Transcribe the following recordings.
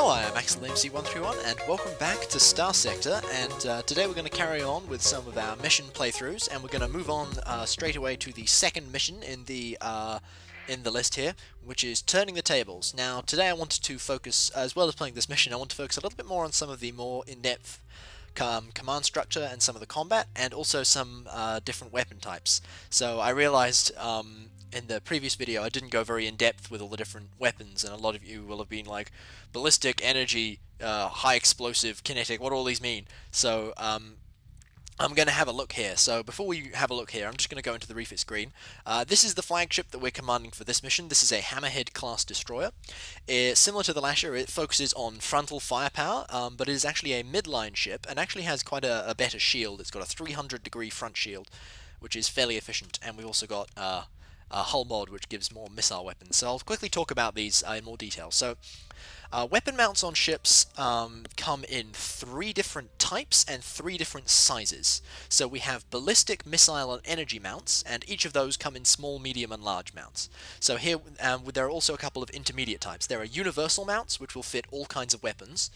Hello, I am AxelMC131 and welcome back to Starsector, and today we're going to carry on with some of our mission playthroughs, and we're going to move on straight away to the second mission in the list here, which is turning the tables. Now today I wanted to focus, as well as playing this mission, I want to focus a little bit more on some of the more in-depth command structure and some of the combat, and also some different weapon types. So I realized in the previous video I didn't go very in-depth with all the different weapons, and a lot of you will have been like, ballistic, energy, high explosive, kinetic, what do all these mean? So I'm going to have a look here. So before we have a look here, I'm just going to go into the refit screen. This is the flagship that we're commanding for this mission. This is a Hammerhead class destroyer. Similar to the Lasher, it focuses on frontal firepower, but it is actually a midline ship and actually has quite a better shield. It's got a 300-degree front shield, which is fairly efficient, and we've also got a hull mod which gives more missile weapons. So I'll quickly talk about these in more detail. So weapon mounts on ships come in 3 different types and 3 different sizes. So we have ballistic, missile, and energy mounts, and each of those come in small, medium, and large mounts. So here there are also a couple of intermediate types. There are universal mounts, which will fit all kinds of weapons.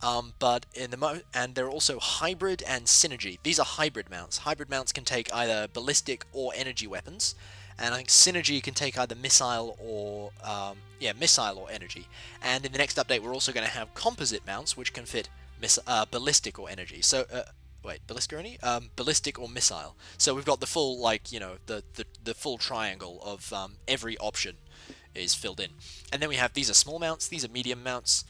And there are also hybrid and synergy. These are hybrid mounts. Hybrid mounts can take either ballistic or energy weapons, and I think synergy can take either missile or energy. And in the next update, we're also going to have composite mounts, which can fit ballistic or energy. So ballistic or any? Ballistic or missile. So we've got the full, the full triangle of every option is filled in. And then we have, these are small mounts, these are medium mounts.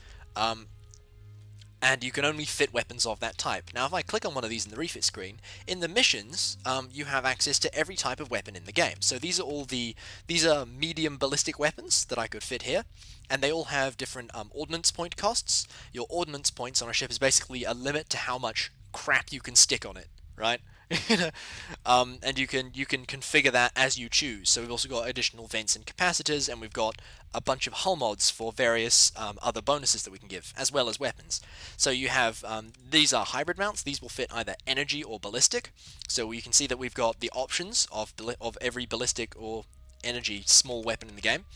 And you can only fit weapons of that type. Now if I click on one of these in the refit screen, in the missions you have access to every type of weapon in the game. So these are medium ballistic weapons that I could fit here, and they all have different ordnance point costs. Your ordnance points on a ship is basically a limit to how much crap you can stick on it, right? And you can configure that as you choose. So we've also got additional vents and capacitors, and we've got a bunch of hull mods for various other bonuses that we can give, as well as weapons. So you have these are hybrid mounts. These will fit either energy or ballistic. So you can see that we've got the options of every ballistic or energy small weapon in the game.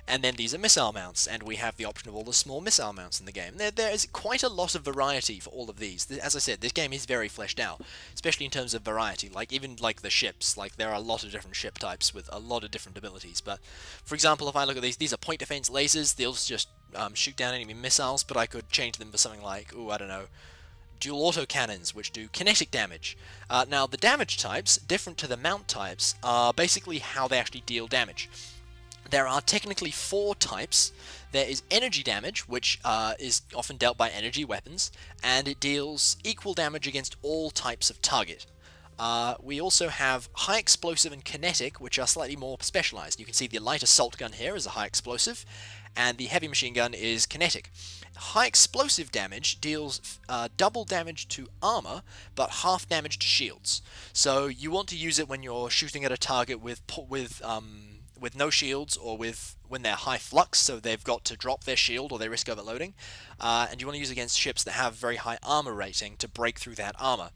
And then these are missile mounts, and we have the option of all the small missile mounts in the game. There is quite a lot of variety for all of these. As I said, this game is very fleshed out, especially in terms of variety. Even the ships, there are a lot of different ship types with a lot of different abilities. But for example, if I look at these are point defense lasers. They'll just shoot down enemy missiles, but I could change them for something like, I don't know, dual autocannons, which do kinetic damage. Now the damage types, different to the mount types, are basically how they actually deal damage. There are technically 4 types. There is energy damage, which is often dealt by energy weapons, and it deals equal damage against all types of target. We also have high explosive and kinetic, which are slightly more specialized. You can see the light assault gun here is a high explosive, and the heavy machine gun is kinetic. High explosive damage deals double damage to armor, but half damage to shields. So you want to use it when you're shooting at a target with no shields, or when they're high flux, so they've got to drop their shield or they risk overloading, and you want to use against ships that have very high armor rating to break through that armor.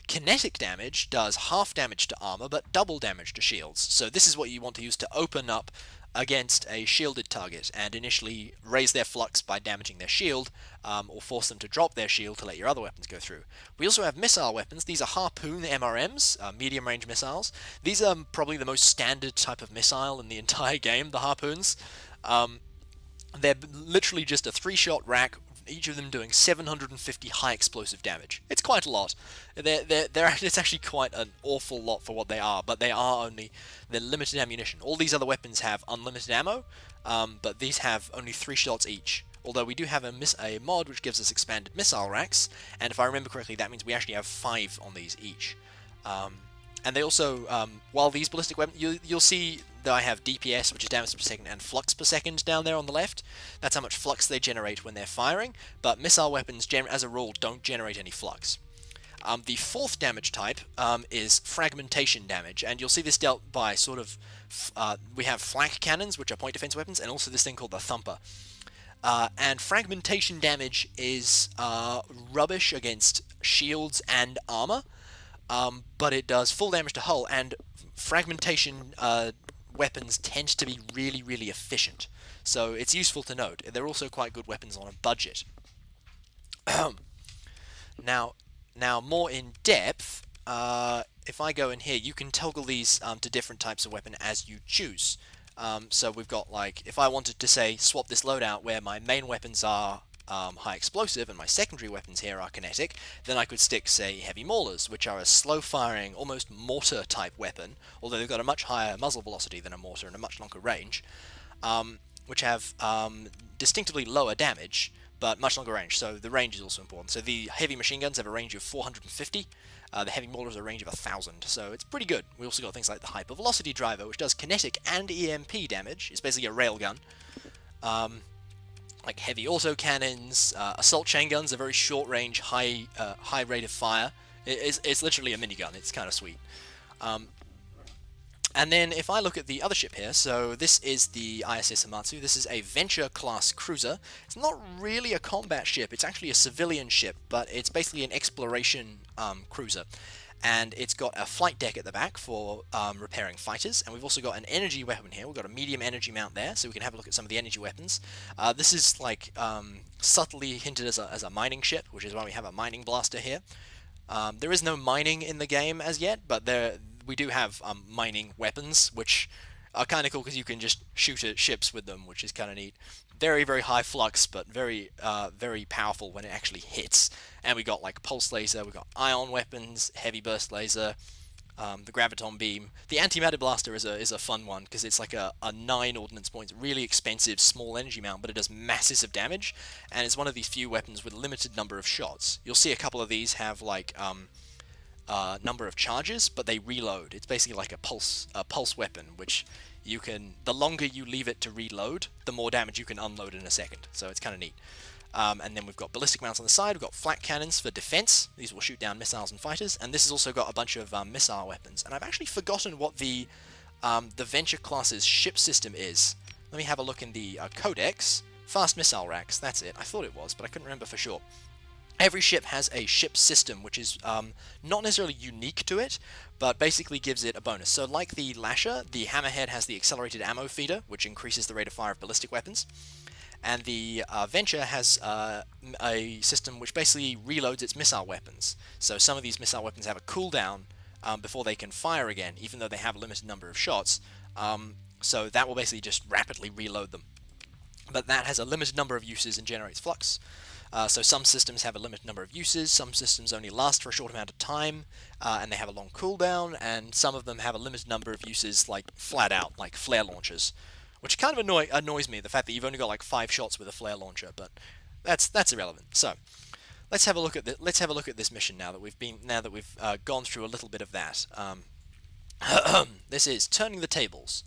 Kinetic damage does half damage to armor but double damage to shields, so this is what you want to use to open up against a shielded target and initially raise their flux by damaging their shield, or force them to drop their shield to let your other weapons go through. We also have missile weapons. These are Harpoon MRMs, medium range missiles. These are probably the most standard type of missile in the entire game, the Harpoons. They're literally just a 3-shot rack, each of them doing 750 high explosive damage. It's quite a lot. It's actually quite an awful lot for what they are, but they're limited ammunition. All these other weapons have unlimited ammo, but these have only 3 shots each. Although we do have a mod which gives us expanded missile racks, and if I remember correctly, that means we actually have 5 on these each. And they also, while these ballistic weapons, you'll see that I have DPS, which is damage per second, and flux per second down there on the left. That's how much flux they generate when they're firing, but missile weapons, as a rule, don't generate any flux. The 4th damage type is fragmentation damage, and you'll see this dealt by we have flak cannons, which are point defense weapons, and also this thing called the Thumper. And fragmentation damage is rubbish against shields and armor, but it does full damage to hull, and fragmentation weapons tend to be really, really efficient. So it's useful to note. They're also quite good weapons on a budget. Now, more in depth, if I go in here, you can toggle these to different types of weapon as you choose. So we've got, like, if I wanted to say swap this loadout where my main weapons are high explosive and my secondary weapons here are kinetic, then I could stick, say, heavy maulers, which are a slow-firing, almost mortar-type weapon, although they've got a much higher muzzle velocity than a mortar and a much longer range, which have distinctively lower damage, but much longer range, so the range is also important. So the heavy machine guns have a range of 450, the heavy maulers have a range of 1,000, so it's pretty good. We also got things like the hypervelocity driver, which does kinetic and EMP damage. It's basically a railgun. Like heavy autocannons, assault chain guns, a very short range, high rate of fire. It's literally a minigun. It's kind of sweet. And then if I look at the other ship here, so this is the ISS Hamatsu. This is a Venture-class cruiser. It's not really a combat ship. It's actually a civilian ship, but it's basically an exploration cruiser. And it's got a flight deck at the back for repairing fighters, and we've also got an energy weapon here. We've got a medium energy mount there, so we can have a look at some of the energy weapons. This is like subtly hinted as a mining ship, which is why we have a mining blaster here. There is no mining in the game as yet, but we do have mining weapons, which are kind of cool because you can just shoot at ships with them, which is kind of neat. Very, very high flux, but very, very powerful when it actually hits. And we got like pulse laser, we got ion weapons, heavy burst laser, the graviton beam. The antimatter blaster is a fun one because it's like a 9 ordnance points, really expensive small energy mount, but it does masses of damage, and it's one of these few weapons with a limited number of shots. You'll see a couple of these have like number of charges, but they reload. It's basically like a pulse weapon, which you can, the longer you leave it to reload, the more damage you can unload in a second. So it's kind of neat. And then we've got ballistic mounts on the side. We've got flak cannons for defense. These will shoot down missiles and fighters. And this has also got a bunch of missile weapons. And I've actually forgotten what the Venture class's ship system is. Let me have a look in the codex. Fast missile racks. That's it. I thought it was, but I couldn't remember for sure. Every ship has a ship system, which is not necessarily unique to it, but basically gives it a bonus. So like the Lasher, the Hammerhead has the accelerated ammo feeder, which increases the rate of fire of ballistic weapons. And the Venture has a system which basically reloads its missile weapons. So some of these missile weapons have a cooldown before they can fire again, even though they have a limited number of shots. So that will basically just rapidly reload them. But that has a limited number of uses and generates flux. So some systems have a limited number of uses, some systems only last for a short amount of time, and they have a long cooldown, and some of them have a limited number of uses, like flat out, like flare launchers, which kind of annoys me, the fact that you've only got like 5 shots with a flare launcher, but that's irrelevant. So let's have a look at this mission now that we've gone through a little bit of that. This is Turning the Tables.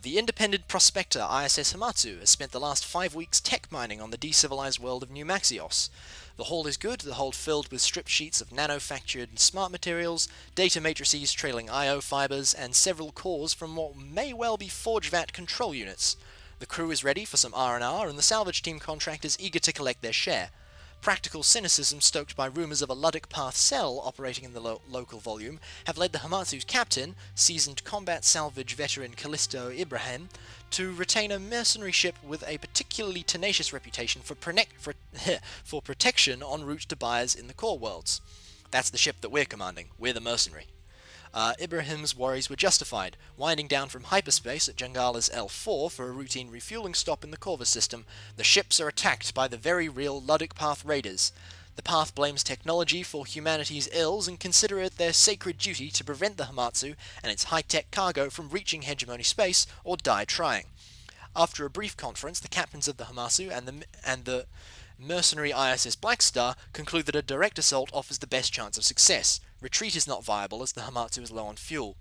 The independent prospector ISS Hamatsu has spent the last 5 weeks tech mining on the decivilized world of New Maxios. The haul is good, the hold filled with stripped sheets of nanofactured smart materials, data matrices trailing I/O fibers, and several cores from what may well be ForgeVat control units. The crew is ready for some R&R, and the salvage team contractors eager to collect their share. Practical cynicism stoked by rumours of a Luddic Path cell operating in the local volume have led the Hamatsu's captain, seasoned combat salvage veteran Callisto Ibrahim, to retain a mercenary ship with a particularly tenacious reputation for protection en route to buyers in the core worlds. That's the ship that we're commanding. We're the mercenary. Ibrahim's worries were justified. Winding down from hyperspace at Jangala's L4 for a routine refueling stop in the Corvus system, the ships are attacked by the very real Luddic Path raiders. The Path blames technology for humanity's ills and consider it their sacred duty to prevent the Hamatsu and its high-tech cargo from reaching hegemony space or die trying. After a brief conference, the captains of the Hamatsu and the mercenary ISS Black Star conclude that a direct assault offers the best chance of success. Retreat is not viable as the Hamatsu is low on fuel.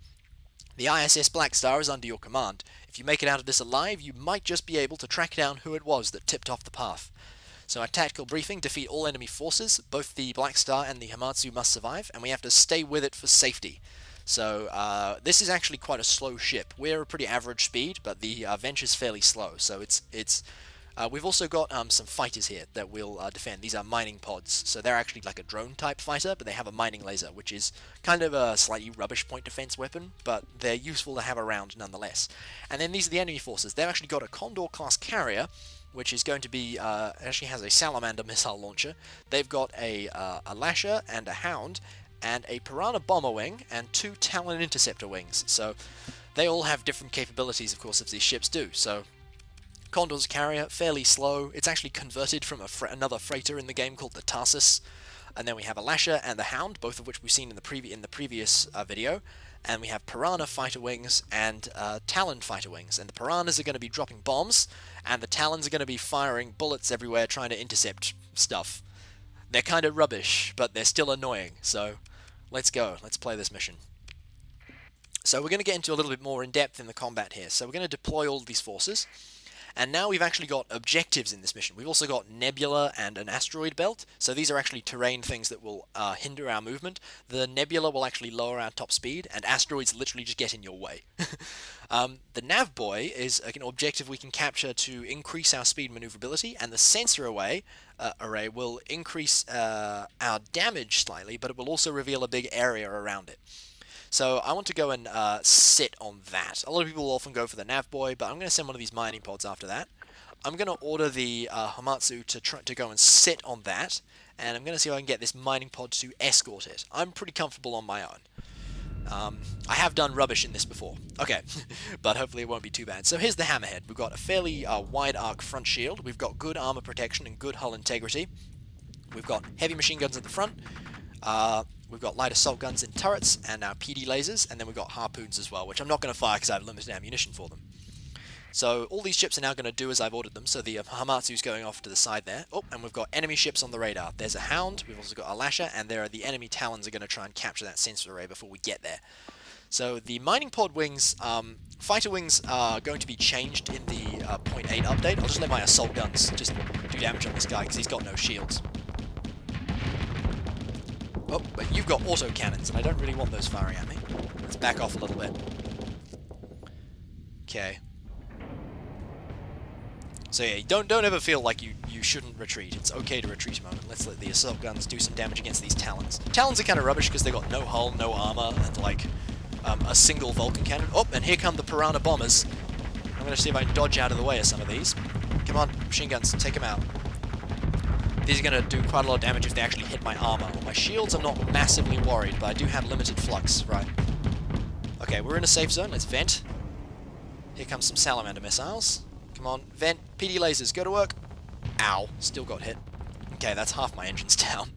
The ISS Black Star is under your command. If you make it out of this alive, you might just be able to track down who it was that tipped off the path. So our tactical briefing: defeat all enemy forces. Both the Black Star and the Hamatsu must survive, and we have to stay with it for safety. So this is actually quite a slow ship. We're a pretty average speed, but the Venture's fairly slow, so it's We've also got some fighters here that will defend. These are mining pods, so they're actually like a drone-type fighter, but they have a mining laser, which is kind of a slightly rubbish point defense weapon, but they're useful to have around nonetheless. And then these are the enemy forces. They've actually got a Condor-class carrier, which is going to be, actually has a Salamander missile launcher. They've got a Lasher and a Hound, and a Piranha bomber wing, and 2 Talon interceptor wings. So they all have different capabilities, of course, as these ships do. So Condor's carrier, fairly slow. It's actually converted from another freighter in the game called the Tarsus. And then we have a Lasher and the Hound, both of which we've seen in the previous video. And we have Piranha fighter wings and Talon fighter wings. And the Piranhas are going to be dropping bombs, and the Talons are going to be firing bullets everywhere trying to intercept stuff. They're kind of rubbish, but they're still annoying. So let's go. Let's play this mission. So we're going to get into a little bit more in depth in the combat here. So we're going to deploy all of these forces. And now we've actually got objectives in this mission. We've also got nebula and an asteroid belt. So these are actually terrain things that will hinder our movement. The nebula will actually lower our top speed, and asteroids literally just get in your way. The nav buoy is an objective we can capture to increase our speed maneuverability, and the sensor array will increase our damage slightly, but it will also reveal a big area around it. So I want to go and sit on that. A lot of people will often go for the nav buoy, but I'm going to send one of these mining pods after that. I'm going to order the Hamatsu to go and sit on that, and I'm going to see if I can get this mining pod to escort it. I'm pretty comfortable on my own. I have done rubbish in this before. Okay, but hopefully it won't be too bad. So here's the Hammerhead. We've got a fairly wide arc front shield. We've got good armor protection and good hull integrity. We've got heavy machine guns at the front. We've got light assault guns in turrets and our PD lasers, and then we've got harpoons as well, which I'm not going to fire because I have limited ammunition for them. So all these ships are now going to do as I've ordered them. So the Hamatsu's going off to the side there. Oh, and we've got enemy ships on the radar. There's a Hound, we've also got a Lasher, and there are the enemy Talons are going to try and capture that sensor array before we get there. So the mining pod wings, fighter wings are going to be changed in the 0.8 update. I'll just let my assault guns just do damage on this guy because he's got no shields. Oh, but you've got auto cannons, and I don't really want those firing at me. Let's back off a little bit. Okay. So yeah, don't ever feel like you shouldn't retreat. It's okay to retreat a moment. Let's let the assault guns do some damage against these Talons. Talons are kind of rubbish because they've got no hull, no armor, and like a single Vulcan cannon. Oh, and here come the Piranha bombers. I'm going to see if I can dodge out of the way of some of these. Come on, machine guns, take them out. These are going to do quite a lot of damage if they actually hit my armor. On my shields, I'm not massively worried, but I do have limited flux, right? Okay, we're in a safe zone. Let's vent. Here comes some Salamander missiles. Come on, vent. PD lasers, go to work. Ow, still got hit. Okay, that's half my engines down.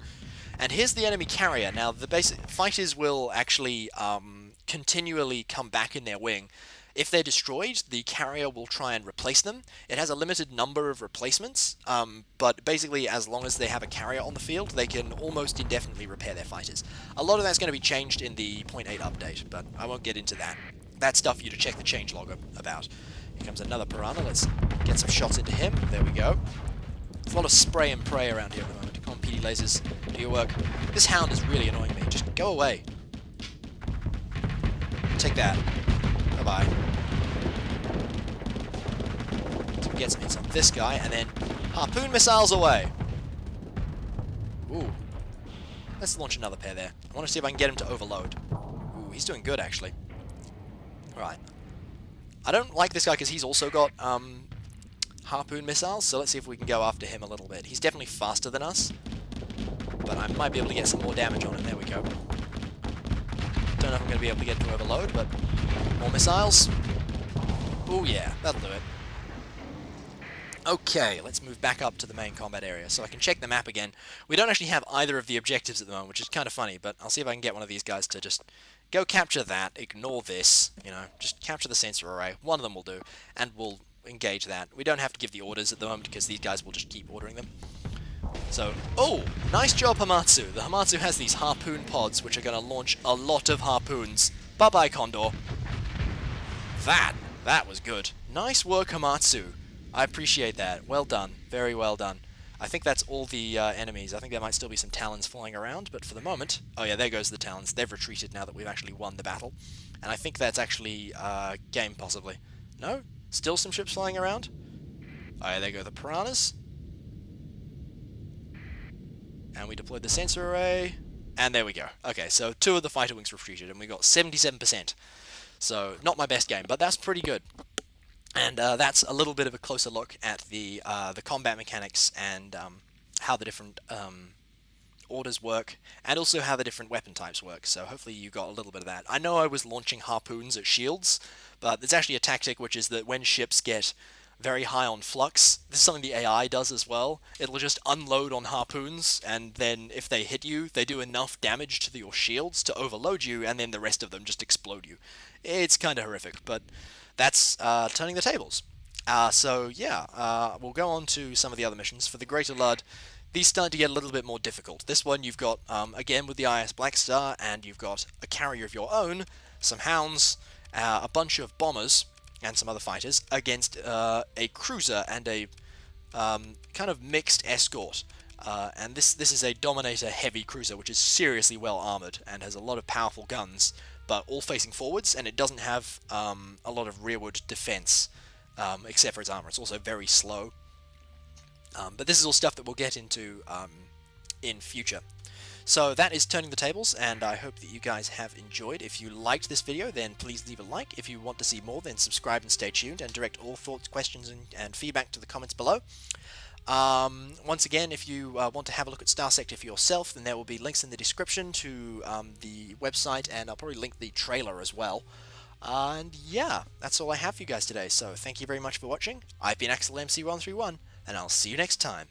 And here's the enemy carrier. Now, the basic fighters will actually continually come back in their wing. If they're destroyed, the carrier will try and replace them. It has a limited number of replacements, but basically as long as they have a carrier on the field, they can almost indefinitely repair their fighters. A lot of that's going to be changed in the 0.8 update, but I won't get into that. That's stuff for you to check the changelog about. Here comes another Piranha. Let's get some shots into him. There we go. There's a lot of spray and pray around here at the moment. Come on, PD lasers, do your work. This Hound is really annoying me. Just go away. Take that. Bye-bye. So we get some hits on this guy, and then harpoon missiles away. Ooh. Let's launch another pair there. I want to see if I can get him to overload. Ooh, he's doing good, actually. Alright. I don't like this guy because he's also got harpoon missiles, so let's see if we can go after him a little bit. He's definitely faster than us, but I might be able to get some more damage on him. There we go. Don't know if I'm going to be able to get to overload, but more missiles. Oh yeah, that'll do it. Okay, let's move back up to the main combat area so I can check the map again. We don't actually have either of the objectives at the moment, which is kind of funny, but I'll see if I can get one of these guys to just go capture that, ignore this, you know, just capture the sensor array. One of them will do, and we'll engage that. We don't have to give the orders at the moment because these guys will just keep ordering them. So, oh, nice job, Hamatsu. The Hamatsu has these harpoon pods, which are going to launch a lot of harpoons. Bye-bye, Condor. That was good. Nice work, Hamatsu. I appreciate that. Well done. Very well done. I think that's all the enemies. I think there might still be some Talons flying around, but for the moment... Oh yeah, there goes the Talons. They've retreated now that we've actually won the battle. And I think that's actually game, possibly. No? Still some ships flying around? Alright, there go the piranhas. And we deployed the sensor array. And there we go. Okay, so 2 of the fighter wings retreated, and we got 77%. So, not my best game, but that's pretty good. And that's a little bit of a closer look at the combat mechanics and how the different orders work, and also how the different weapon types work. So hopefully you got a little bit of that. I know I was launching harpoons at shields, but there's actually a tactic which is that when ships get very high on flux, this is something the AI does as well. It'll just unload on harpoons, and then if they hit you, they do enough damage to your shields to overload you, and then the rest of them just explode you. It's kind of horrific, but that's turning the tables. So yeah, we'll go on to some of the other missions. For the Greater Lud, these start to get a little bit more difficult. This one you've got, again with the IS Black Star, and you've got a carrier of your own, some hounds, a bunch of bombers, and some other fighters, against a cruiser and a kind of mixed escort. And this is a Dominator heavy cruiser, which is seriously well armoured, and has a lot of powerful guns, but all facing forwards, and it doesn't have a lot of rearward defense, except for its armor. It's also very slow. But this is all stuff that we'll get into in future. So that is Turning the Tables, and I hope that you guys have enjoyed. If you liked this video, then please leave a like. If you want to see more, then subscribe and stay tuned, and direct all thoughts, questions, and feedback to the comments below. Once again, if you want to have a look at Starsector for yourself, then there will be links in the description to the website, and I'll probably link the trailer as well. And yeah, that's all I have for you guys today, so thank you very much for watching. I've been AxelMC131, and I'll see you next time.